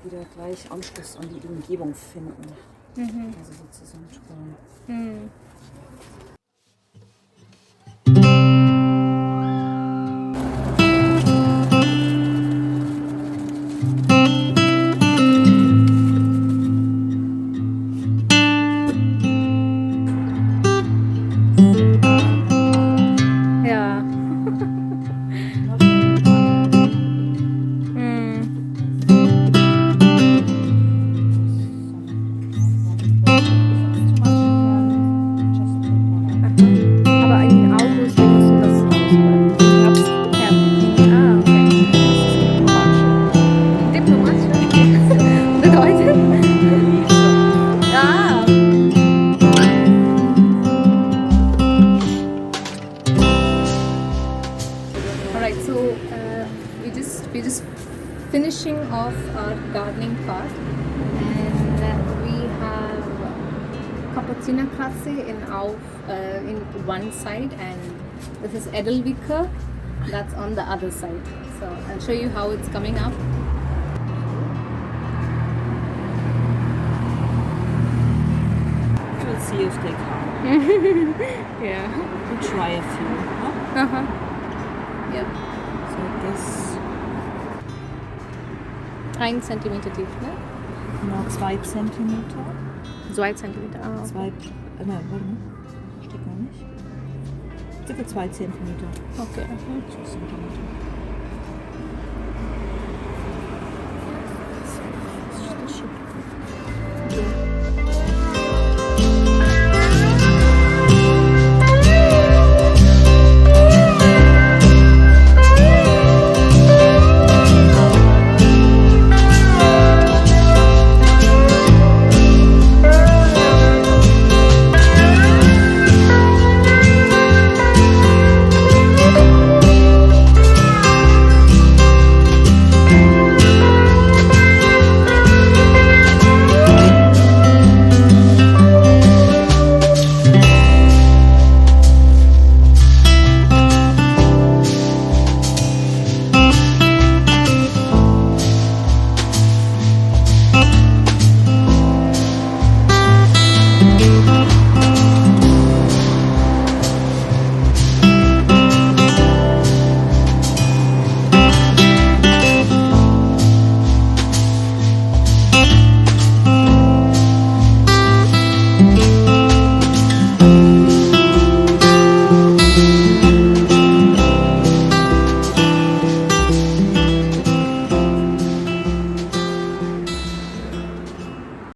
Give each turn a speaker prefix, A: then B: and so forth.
A: wieder gleich Anschluss an die Umgebung finden. Also sozusagen sparen.
B: We're just finishing off our gardening part, and we have Kapuzinerkratze in one side, and this is Edelwicke that's on the other side. So I'll show you how it's coming up.
A: We'll see if they come.
B: Yeah.
A: We'll try a few. Huh?
B: Yep.
A: So this
B: 1 Zentimeter tief, ne?
A: Genau 2 Zentimeter.
B: 2 Zentimeter, ah.
A: Nein, warte mal. Steht noch nicht. Circa 2 Zentimeter.
B: Okay.
A: So sind die